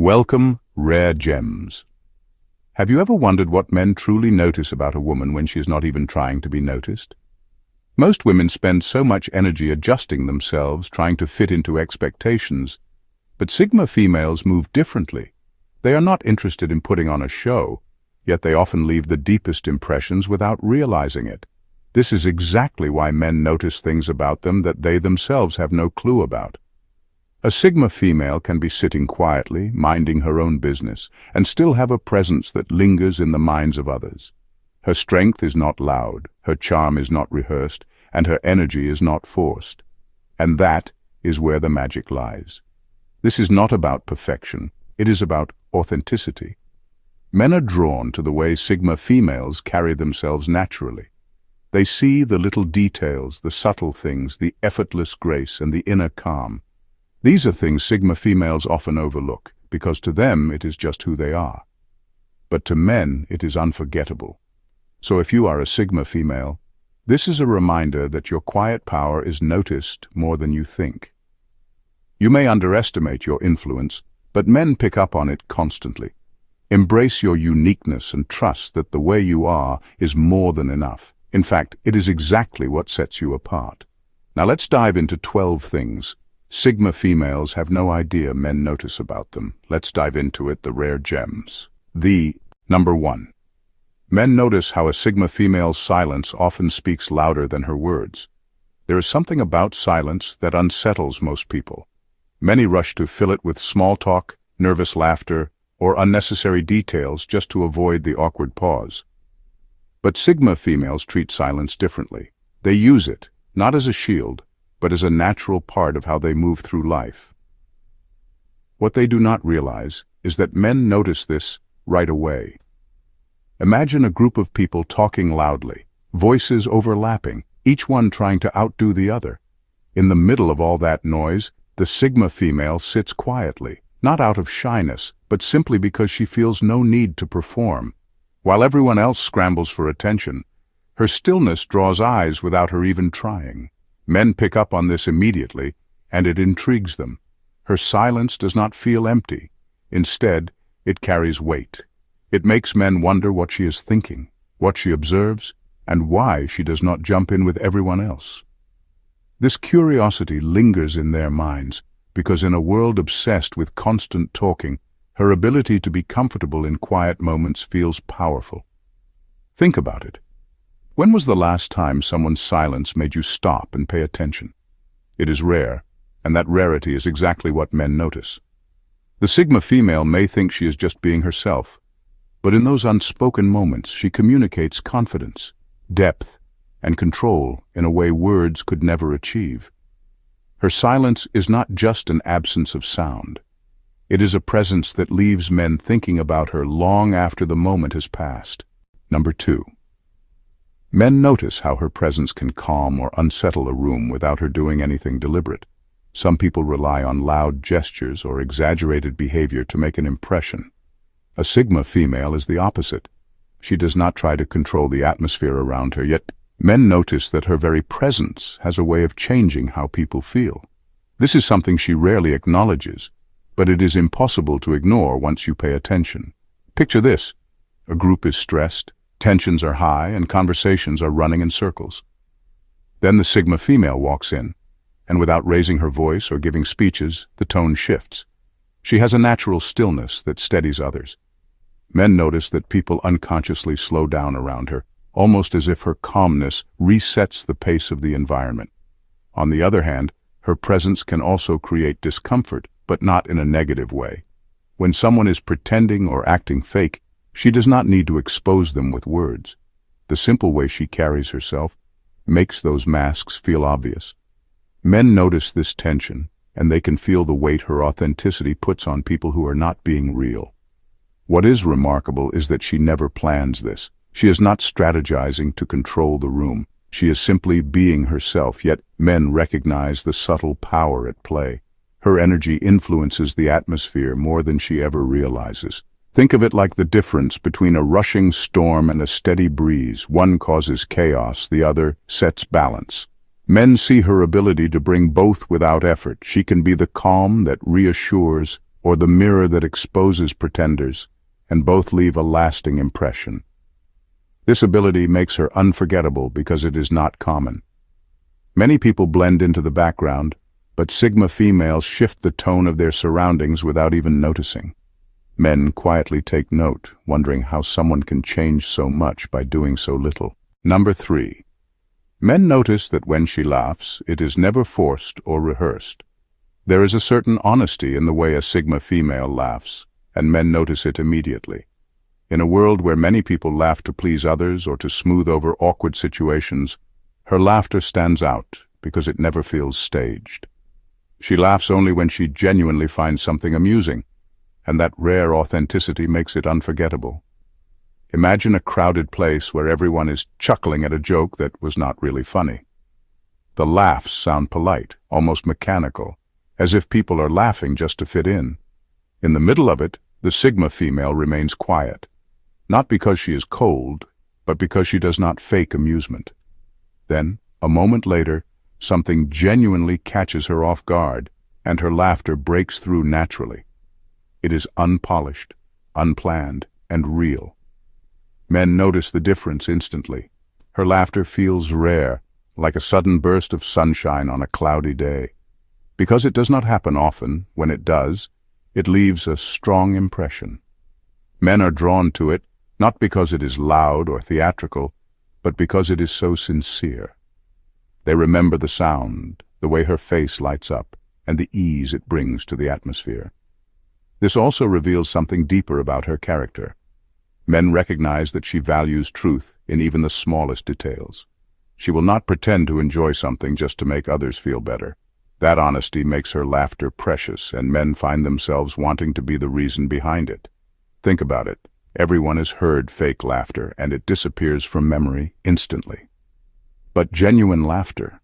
Welcome, rare gems. Have you ever wondered what men truly notice about a woman when she is not even trying to be noticed? Most women spend so much energy adjusting themselves, trying to fit into expectations. But Sigma females move differently. They are not interested in putting on a show, yet they often leave the deepest impressions without realizing it. This is exactly why men notice things about them that they themselves have no clue about. A Sigma female can be sitting quietly, minding her own business, and still have a presence that lingers in the minds of others. Her strength is not loud, her charm is not rehearsed, and her energy is not forced. And that is where the magic lies. This is not about perfection, it is about authenticity. Men are drawn to the way Sigma females carry themselves naturally. They see the little details, the subtle things, the effortless grace, and the inner calm. These are things Sigma females often overlook, because to them it is just who they are. But to men it is unforgettable. So if you are a Sigma female, this is a reminder that your quiet power is noticed more than you think. You may underestimate your influence, but men pick up on it constantly. Embrace your uniqueness and trust that the way you are is more than enough. In fact, it is exactly what sets you apart. Now let's dive into 12 things Sigma females have no idea men notice about them. Let's dive into it, the rare gems. Number 1. Men notice how a Sigma female's silence often speaks louder than her words. There is something about silence that unsettles most people. Many rush to fill it with small talk, nervous laughter, or unnecessary details just to avoid the awkward pause. But Sigma females treat silence differently. They use it, not as a shield, but as a natural part of how they move through life. What they do not realize is that men notice this right away. Imagine a group of people talking loudly, voices overlapping, each one trying to outdo the other. In the middle of all that noise, the Sigma female sits quietly, not out of shyness, but simply because she feels no need to perform. While everyone else scrambles for attention, her stillness draws eyes without her even trying. Men pick up on this immediately, and it intrigues them. Her silence does not feel empty. Instead, it carries weight. It makes men wonder what she is thinking, what she observes, and why she does not jump in with everyone else. This curiosity lingers in their minds, because in a world obsessed with constant talking, her ability to be comfortable in quiet moments feels powerful. Think about it. When was the last time someone's silence made you stop and pay attention? It is rare, and that rarity is exactly what men notice. The Sigma female may think she is just being herself, but in those unspoken moments she communicates confidence, depth, and control in a way words could never achieve. Her silence is not just an absence of sound. It is a presence that leaves men thinking about her long after the moment has passed. Number 2. Men notice how her presence can calm or unsettle a room without her doing anything deliberate. Some people rely on loud gestures or exaggerated behavior to make an impression. A Sigma female is the opposite. She does not try to control the atmosphere around her, yet men notice that her very presence has a way of changing how people feel. This is something she rarely acknowledges, but it is impossible to ignore once you pay attention. Picture this. A group is stressed, tensions are high, and conversations are running in circles. Then the Sigma female walks in, and without raising her voice or giving speeches, the tone shifts. She has a natural stillness that steadies others. Men notice that people unconsciously slow down around her, almost as if her calmness resets the pace of the environment. On the other hand, her presence can also create discomfort, but not in a negative way. When someone is pretending or acting fake, she does not need to expose them with words. The simple way she carries herself makes those masks feel obvious. Men notice this tension, and they can feel the weight her authenticity puts on people who are not being real. What is remarkable is that she never plans this. She is not strategizing to control the room. She is simply being herself, yet men recognize the subtle power at play. Her energy influences the atmosphere more than she ever realizes. Think of it like the difference between a rushing storm and a steady breeze. One causes chaos, the other sets balance. Men see her ability to bring both without effort. She can be the calm that reassures, or the mirror that exposes pretenders, and both leave a lasting impression. This ability makes her unforgettable because it is not common. Many people blend into the background, but Sigma females shift the tone of their surroundings without even noticing. Men quietly take note, wondering how someone can change so much by doing so little. Number 3. Men notice that when she laughs, it is never forced or rehearsed. There is a certain honesty in the way a Sigma female laughs, and men notice it immediately. In a world where many people laugh to please others or to smooth over awkward situations, her laughter stands out because it never feels staged. She laughs only when she genuinely finds something amusing, and that rare authenticity makes it unforgettable. Imagine a crowded place where everyone is chuckling at a joke that was not really funny. The laughs sound polite, almost mechanical, as if people are laughing just to fit in. In the middle of it, the Sigma female remains quiet, not because she is cold, but because she does not fake amusement. Then, a moment later, something genuinely catches her off guard, and her laughter breaks through naturally. It is unpolished, unplanned, and real. Men notice the difference instantly. Her laughter feels rare, like a sudden burst of sunshine on a cloudy day. Because it does not happen often, when it does, it leaves a strong impression. Men are drawn to it, not because it is loud or theatrical, but because it is so sincere. They remember the sound, the way her face lights up, and the ease it brings to the atmosphere. This also reveals something deeper about her character. Men recognize that she values truth in even the smallest details. She will not pretend to enjoy something just to make others feel better. That honesty makes her laughter precious, and men find themselves wanting to be the reason behind it. Think about it. Everyone has heard fake laughter, and it disappears from memory instantly. But genuine laughter,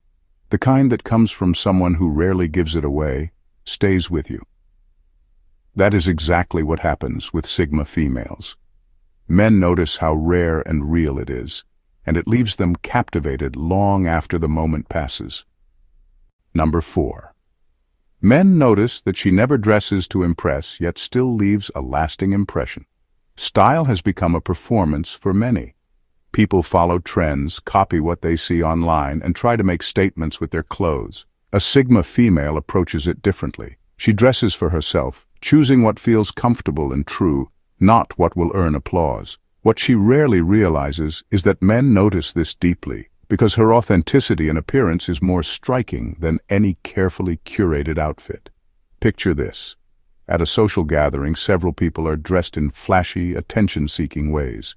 the kind that comes from someone who rarely gives it away, stays with you. That is exactly what happens with Sigma females. Men notice how rare and real it is, and it leaves them captivated long after the moment passes. Number 4. Men notice that she never dresses to impress, yet still leaves a lasting impression. Style has become a performance for many. People follow trends, copy what they see online, and try to make statements with their clothes. A Sigma female approaches it differently. She dresses for herself, choosing what feels comfortable and true, not what will earn applause. What she rarely realizes is that men notice this deeply, because her authenticity and appearance is more striking than any carefully curated outfit. Picture this. At a social gathering, several people are dressed in flashy, attention-seeking ways.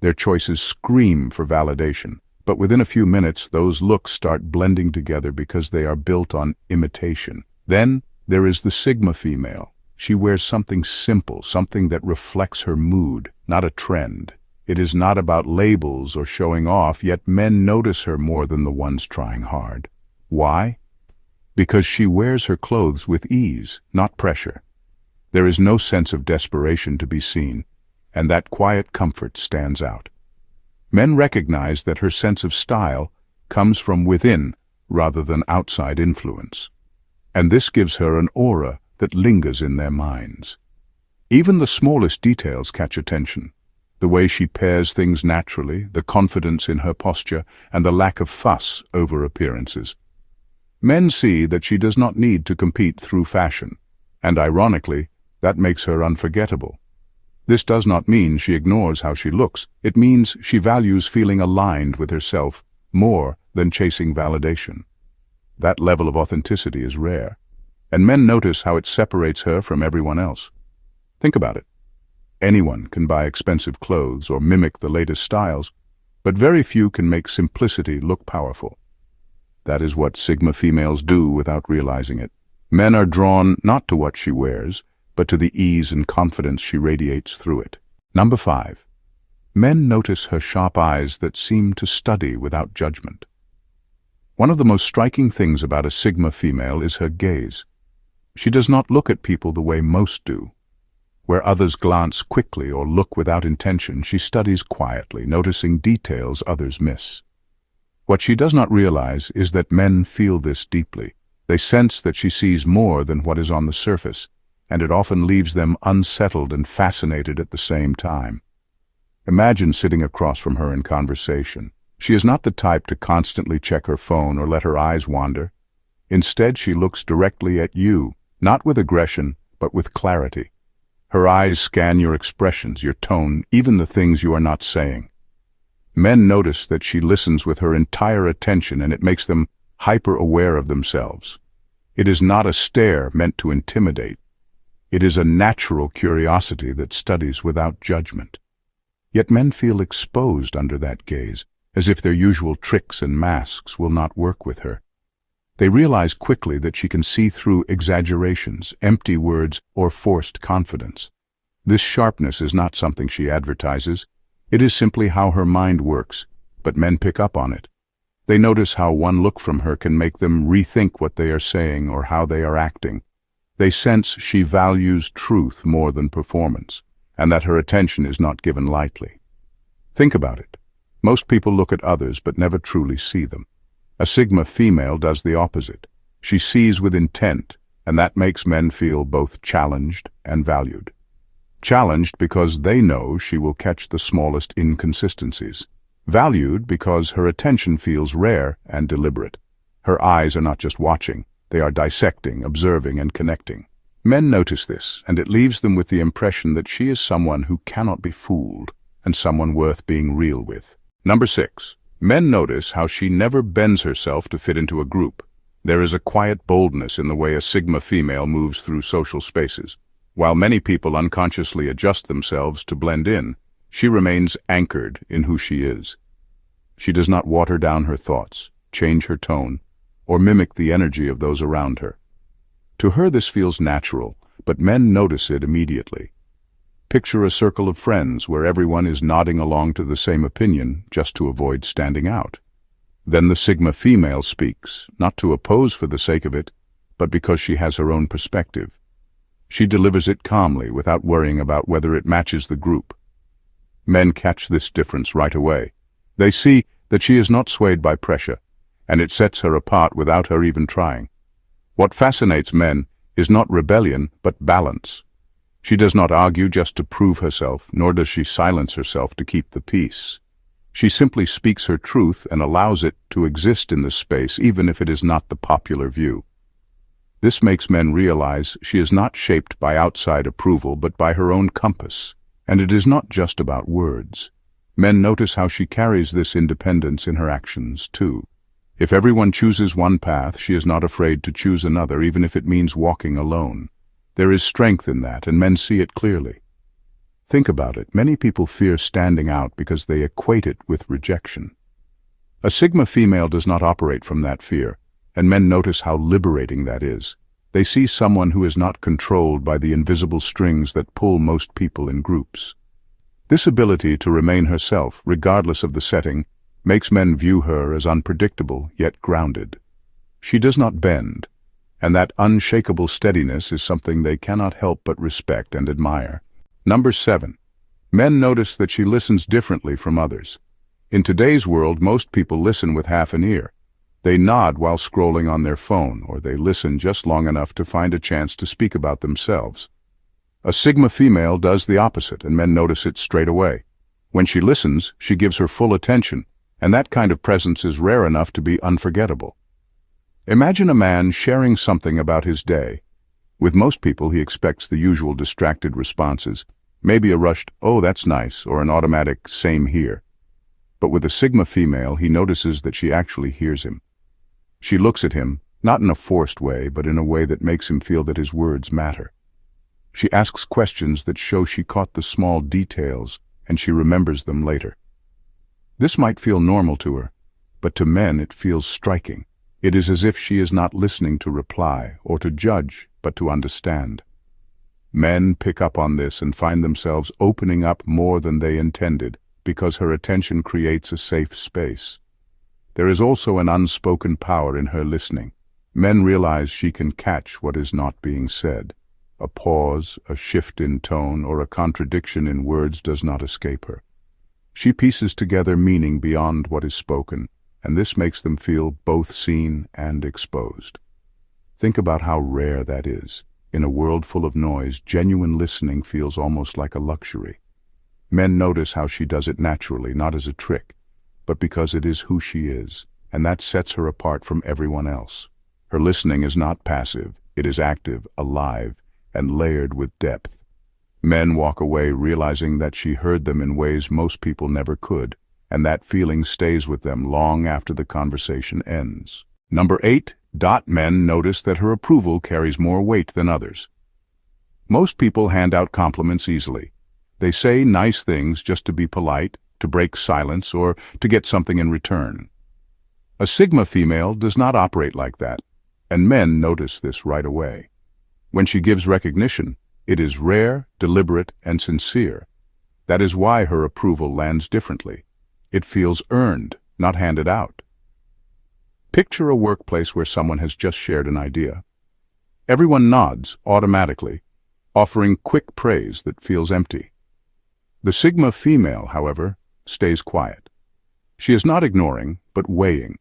Their choices scream for validation, but within a few minutes those looks start blending together because they are built on imitation. Then there is the Sigma female. She wears something simple, something that reflects her mood, not a trend. It is not about labels or showing off, yet men notice her more than the ones trying hard. Why? Because she wears her clothes with ease, not pressure. There is no sense of desperation to be seen, and that quiet comfort stands out. Men recognize that her sense of style comes from within rather than outside influence. And this gives her an aura that lingers in their minds. Even the smallest details catch attention. The way she pairs things naturally, the confidence in her posture, and the lack of fuss over appearances. Men see that she does not need to compete through fashion, and ironically, that makes her unforgettable. This does not mean she ignores how she looks. It means she values feeling aligned with herself more than chasing validation. That level of authenticity is rare, and men notice how it separates her from everyone else. Think about it. Anyone can buy expensive clothes or mimic the latest styles, but very few can make simplicity look powerful. That is what Sigma females do without realizing it. Men are drawn not to what she wears, but to the ease and confidence she radiates through it. Number 5. Men notice her sharp eyes that seem to study without judgment. One of the most striking things about a Sigma female is her gaze. She does not look at people the way most do. Where others glance quickly or look without intention, she studies quietly, noticing details others miss. What she does not realize is that men feel this deeply. They sense that she sees more than what is on the surface, and it often leaves them unsettled and fascinated at the same time. Imagine sitting across from her in conversation. She is not the type to constantly check her phone or let her eyes wander. Instead, she looks directly at you, not with aggression, but with clarity. Her eyes scan your expressions, your tone, even the things you are not saying. Men notice that she listens with her entire attention, and it makes them hyper-aware of themselves. It is not a stare meant to intimidate. It is a natural curiosity that studies without judgment. Yet men feel exposed under that gaze, as if their usual tricks and masks will not work with her. They realize quickly that she can see through exaggerations, empty words, or forced confidence. This sharpness is not something she advertises. It is simply how her mind works, but men pick up on it. They notice how one look from her can make them rethink what they are saying or how they are acting. They sense she values truth more than performance, and that her attention is not given lightly. Think about it. Most people look at others but never truly see them. A Sigma female does the opposite. She sees with intent, and that makes men feel both challenged and valued. Challenged because they know she will catch the smallest inconsistencies. Valued because her attention feels rare and deliberate. Her eyes are not just watching, they are dissecting, observing, and connecting. Men notice this, and it leaves them with the impression that she is someone who cannot be fooled, and someone worth being real with. Number 6. Men notice how she never bends herself to fit into a group. There is a quiet boldness in the way a Sigma female moves through social spaces. While many people unconsciously adjust themselves to blend in, she remains anchored in who she is. She does not water down her thoughts, change her tone, or mimic the energy of those around her. To her this feels natural, but men notice it immediately. Picture a circle of friends where everyone is nodding along to the same opinion just to avoid standing out. Then the Sigma female speaks, not to oppose for the sake of it, but because she has her own perspective. She delivers it calmly without worrying about whether it matches the group. Men catch this difference right away. They see that she is not swayed by pressure, and it sets her apart without her even trying. What fascinates men is not rebellion, but balance. She does not argue just to prove herself, nor does she silence herself to keep the peace. She simply speaks her truth and allows it to exist in this space, even if it is not the popular view. This makes men realize she is not shaped by outside approval, but by her own compass. And it is not just about words. Men notice how she carries this independence in her actions, too. If everyone chooses one path, she is not afraid to choose another, even if it means walking alone. There is strength in that, and men see it clearly. Think about it. Many people fear standing out because they equate it with rejection. A Sigma female does not operate from that fear, and men notice how liberating that is. They see someone who is not controlled by the invisible strings that pull most people in groups. This ability to remain herself, regardless of the setting, makes men view her as unpredictable yet grounded. She does not bend, and that unshakable steadiness is something they cannot help but respect and admire. Number 7. Men notice that she listens differently from others. In today's world, most people listen with half an ear. They nod while scrolling on their phone, or they listen just long enough to find a chance to speak about themselves. A Sigma female does the opposite, and men notice it straight away. When she listens, she gives her full attention, and that kind of presence is rare enough to be unforgettable. Imagine a man sharing something about his day. With most people, he expects the usual distracted responses, maybe a rushed, "Oh, that's nice," or an automatic, "Same here." But with a Sigma female, he notices that she actually hears him. She looks at him, not in a forced way, but in a way that makes him feel that his words matter. She asks questions that show she caught the small details, and she remembers them later. This might feel normal to her, but to men it feels striking. It is as if she is not listening to reply or to judge, but to understand. Men pick up on this and find themselves opening up more than they intended, because her attention creates a safe space. There is also an unspoken power in her listening. Men realize she can catch what is not being said. A pause, a shift in tone, or a contradiction in words does not escape her. She pieces together meaning beyond what is spoken, and this makes them feel both seen and exposed. Think about how rare that is. In a world full of noise, genuine listening feels almost like a luxury. Men notice how she does it naturally, not as a trick, but because it is who she is, and that sets her apart from everyone else. Her listening is not passive, it is active, alive, and layered with depth. Men walk away realizing that she heard them in ways most people never could, and that feeling stays with them long after the conversation ends. Number 8. Men notice that her approval carries more weight than others. Most people hand out compliments easily. They say nice things just to be polite, to break silence, or to get something in return. A Sigma female does not operate like that, and men notice this right away. When she gives recognition, it is rare, deliberate, and sincere. That is why her approval lands differently. It feels earned, not handed out. Picture a workplace where someone has just shared an idea. Everyone nods automatically, offering quick praise that feels empty. The Sigma female, however, stays quiet. She is not ignoring, but weighing.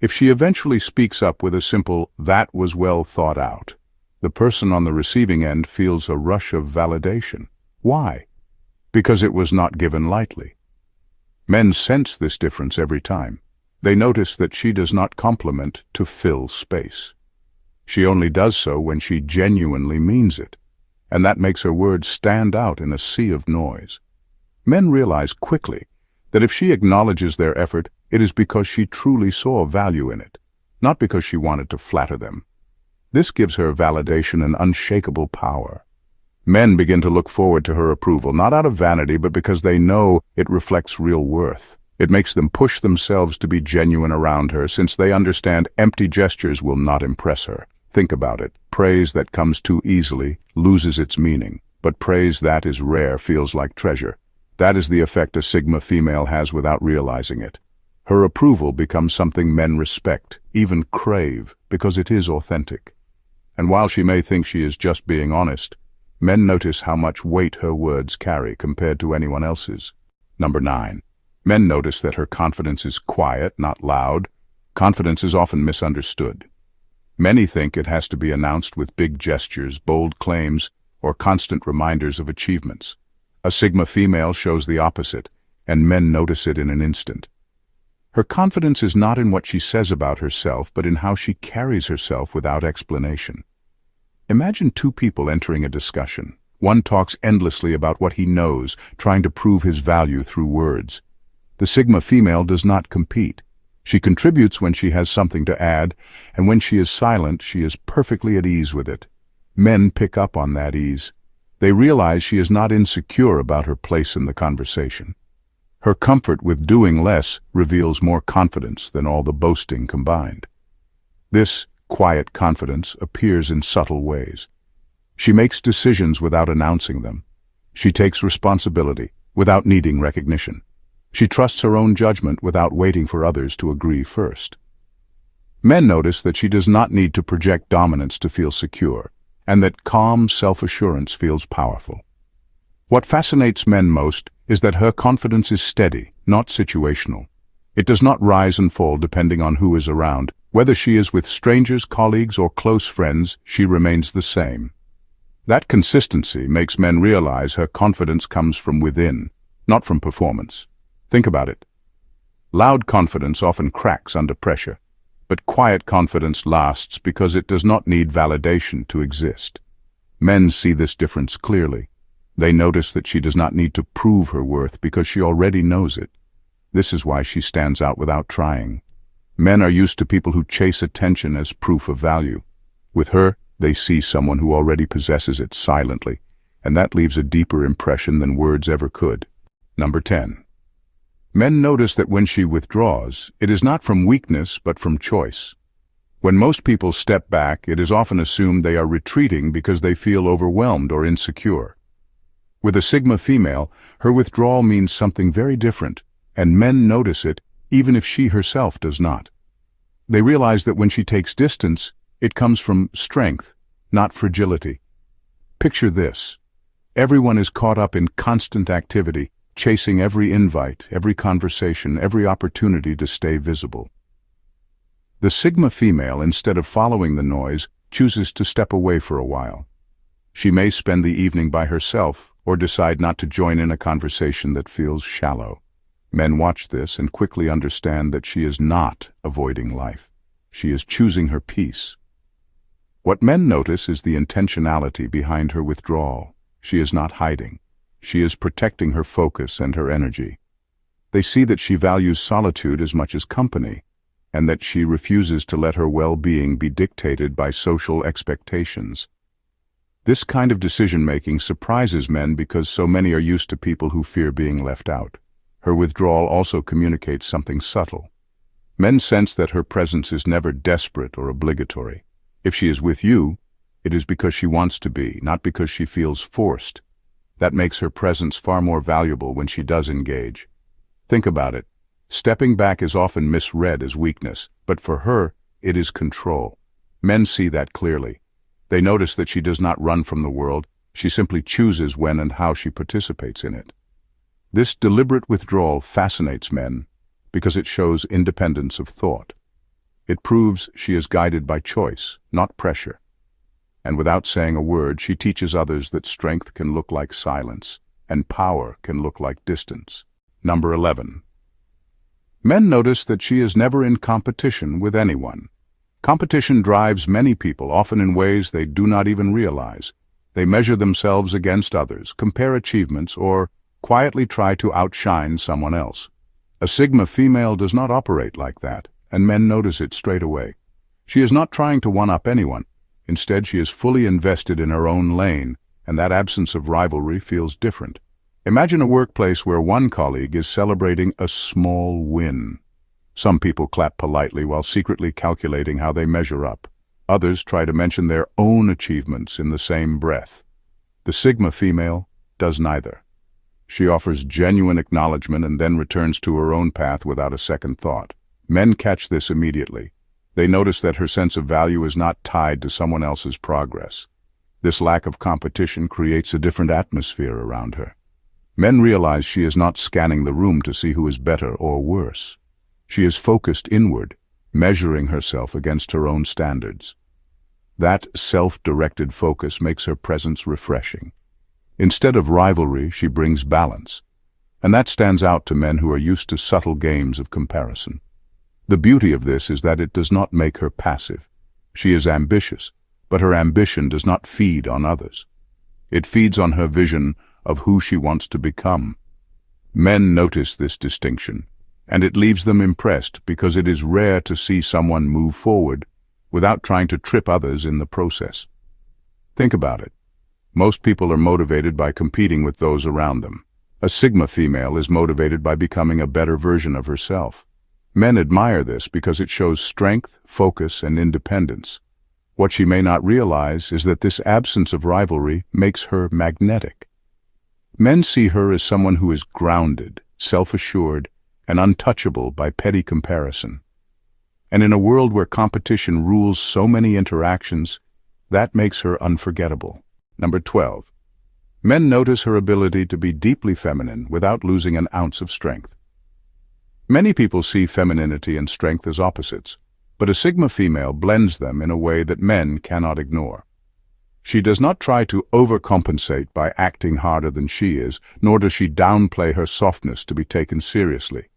If she eventually speaks up with a simple, "That was well thought out," the person on the receiving end feels a rush of validation. Why? Because it was not given lightly. Men sense this difference every time. They notice that she does not compliment to fill space. She only does so when she genuinely means it, and that makes her words stand out in a sea of noise. Men realize quickly that if she acknowledges their effort, it is because she truly saw value in it, not because she wanted to flatter them. This gives her validation and unshakable power. Men begin to look forward to her approval, not out of vanity, but because they know it reflects real worth. It makes them push themselves to be genuine around her, since they understand empty gestures will not impress her. Think about it. Praise that comes too easily loses its meaning, but praise that is rare feels like treasure. That is the effect a Sigma female has without realizing it. Her approval becomes something men respect, even crave, because it is authentic. And while she may think she is just being honest, men notice how much weight her words carry compared to anyone else's. Number 9. Men notice that her confidence is quiet, not loud. Confidence is often misunderstood. Many think it has to be announced with big gestures, bold claims, or constant reminders of achievements. A Sigma female shows the opposite, and men notice it in an instant. Her confidence is not in what she says about herself, but in how she carries herself without explanation. Imagine two people entering a discussion. One talks endlessly about what he knows, trying to prove his value through words. The Sigma female does not compete. She contributes when she has something to add, and when she is silent, she is perfectly at ease with it. Men pick up on that ease. They realize she is not insecure about her place in the conversation. Her comfort with doing less reveals more confidence than all the boasting combined. This quiet confidence appears in subtle ways. She makes decisions without announcing them. She takes responsibility without needing recognition. She trusts her own judgment without waiting for others to agree first. Men notice that she does not need to project dominance to feel secure, and that calm self-assurance feels powerful. What fascinates men most is that her confidence is steady, not situational. It does not rise and fall depending on who is around. Whether she is with strangers, colleagues, or close friends, she remains the same. That consistency makes men realize her confidence comes from within, not from performance. Think about it. Loud confidence often cracks under pressure, but quiet confidence lasts because it does not need validation to exist. Men see this difference clearly. They notice that she does not need to prove her worth because she already knows it. This is why she stands out without trying. Men are used to people who chase attention as proof of value. With her, they see someone who already possesses it silently, and that leaves a deeper impression than words ever could. Number 10. Men notice that when she withdraws, it is not from weakness but from choice. When most people step back, it is often assumed they are retreating because they feel overwhelmed or insecure. With a Sigma female, her withdrawal means something very different, and men notice it even if she herself does not. They realize that when she takes distance, it comes from strength, not fragility. Picture this. Everyone is caught up in constant activity, chasing every invite, every conversation, every opportunity to stay visible. The Sigma female, instead of following the noise, chooses to step away for a while. She may spend the evening by herself or decide not to join in a conversation that feels shallow. Men watch this and quickly understand that she is not avoiding life. She is choosing her peace. What men notice is the intentionality behind her withdrawal. She is not hiding. She is protecting her focus and her energy. They see that she values solitude as much as company, and that she refuses to let her well-being be dictated by social expectations. This kind of decision-making surprises men because so many are used to people who fear being left out. Her withdrawal also communicates something subtle. Men sense that her presence is never desperate or obligatory. If she is with you, it is because she wants to be, not because she feels forced. That makes her presence far more valuable when she does engage. Think about it. Stepping back is often misread as weakness, but for her, it is control. Men see that clearly. They notice that she does not run from the world, she simply chooses when and how she participates in it. This deliberate withdrawal fascinates men because it shows independence of thought. It proves she is guided by choice, not pressure. And without saying a word, she teaches others that strength can look like silence, and power can look like distance. Number 11. Men notice that she is never in competition with anyone. Competition drives many people, often in ways they do not even realize. They measure themselves against others, compare achievements, or quietly try to outshine someone else. A Sigma female does not operate like that, and men notice it straight away. She is not trying to one-up anyone. Instead, she is fully invested in her own lane, and that absence of rivalry feels different. Imagine a workplace where one colleague is celebrating a small win. Some people clap politely while secretly calculating how they measure up. Others try to mention their own achievements in the same breath. The Sigma female does neither. She offers genuine acknowledgement and then returns to her own path without a second thought. Men catch this immediately. They notice that her sense of value is not tied to someone else's progress. This lack of competition creates a different atmosphere around her. Men realize she is not scanning the room to see who is better or worse. She is focused inward, measuring herself against her own standards. That self-directed focus makes her presence refreshing. Instead of rivalry, she brings balance. And that stands out to men who are used to subtle games of comparison. The beauty of this is that it does not make her passive. She is ambitious, but her ambition does not feed on others. It feeds on her vision of who she wants to become. Men notice this distinction, and it leaves them impressed because it is rare to see someone move forward without trying to trip others in the process. Think about it. Most people are motivated by competing with those around them. A Sigma female is motivated by becoming a better version of herself. Men admire this because it shows strength, focus, and independence. What she may not realize is that this absence of rivalry makes her magnetic. Men see her as someone who is grounded, self-assured, and untouchable by petty comparison. And in a world where competition rules so many interactions, that makes her unforgettable. Number 12. Men notice her ability to be deeply feminine without losing an ounce of strength. Many people see femininity and strength as opposites, but a Sigma female blends them in a way that men cannot ignore. She does not try to overcompensate by acting harder than she is, nor does she downplay her softness to be taken seriously.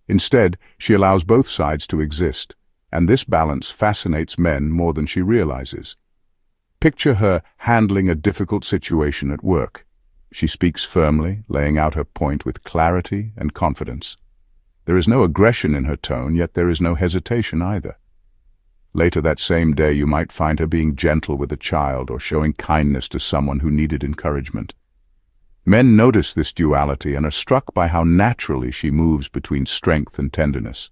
Instead, she allows both sides to exist, and this balance fascinates men more than she realizes. Picture her handling a difficult situation at work. She speaks firmly, laying out her point with clarity and confidence. There is no aggression in her tone, yet there is no hesitation either. Later that same day, you might find her being gentle with a child or showing kindness to someone who needed encouragement. Men notice this duality and are struck by how naturally she moves between strength and tenderness.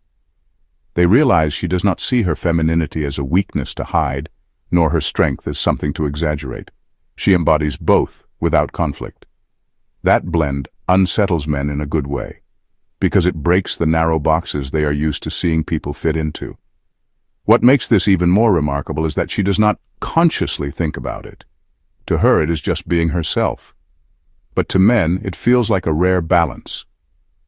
They realize she does not see her femininity as a weakness to hide, nor her strength as something to exaggerate. She embodies both without conflict. That blend unsettles men in a good way, because it breaks the narrow boxes they are used to seeing people fit into. What makes this even more remarkable is that she does not consciously think about it. To her, it is just being herself. But to men, it feels like a rare balance.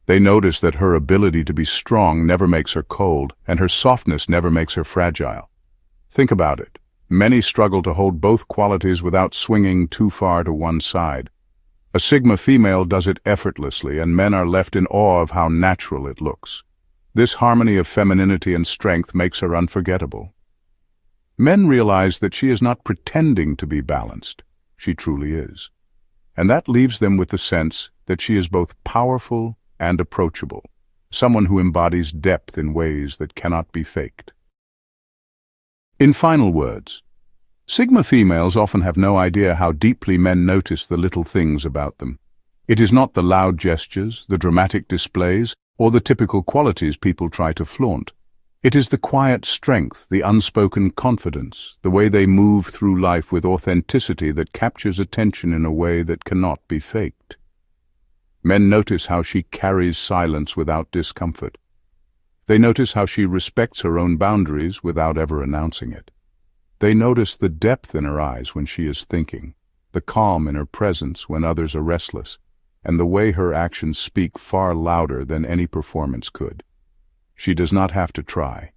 They notice that her ability to be strong never makes her cold, and her softness never makes her fragile. Think about it. Many struggle to hold both qualities without swinging too far to one side. A Sigma female does it effortlessly, and men are left in awe of how natural it looks. This harmony of femininity and strength makes her unforgettable. Men realize that she is not pretending to be balanced. She truly is. And that leaves them with the sense that she is both powerful and approachable, someone who embodies depth in ways that cannot be faked. In final words, Sigma females often have no idea how deeply men notice the little things about them. It is not the loud gestures, the dramatic displays, or the typical qualities people try to flaunt. It is the quiet strength, the unspoken confidence, the way they move through life with authenticity that captures attention in a way that cannot be faked. Men notice how she carries silence without discomfort. They notice how she respects her own boundaries without ever announcing it. They notice the depth in her eyes when she is thinking, the calm in her presence when others are restless, and the way her actions speak far louder than any performance could. She does not have to try,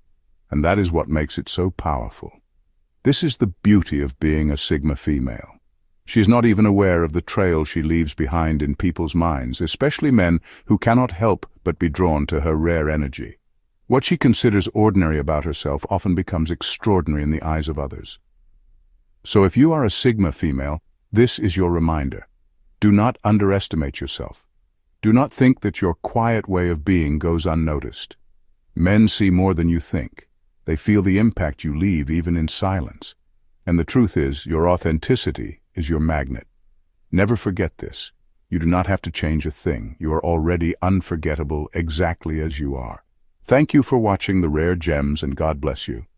and that is what makes it so powerful. This is the beauty of being a Sigma female. She is not even aware of the trail she leaves behind in people's minds, especially men who cannot help but be drawn to her rare energy. What she considers ordinary about herself often becomes extraordinary in the eyes of others. So if you are a Sigma female, this is your reminder. Do not underestimate yourself. Do not think that your quiet way of being goes unnoticed. Men see more than you think. They feel the impact you leave even in silence. And the truth is, your authenticity is your magnet. Never forget this. You do not have to change a thing. You are already unforgettable exactly as you are. Thank you for watching The Rare Gems, and God bless you.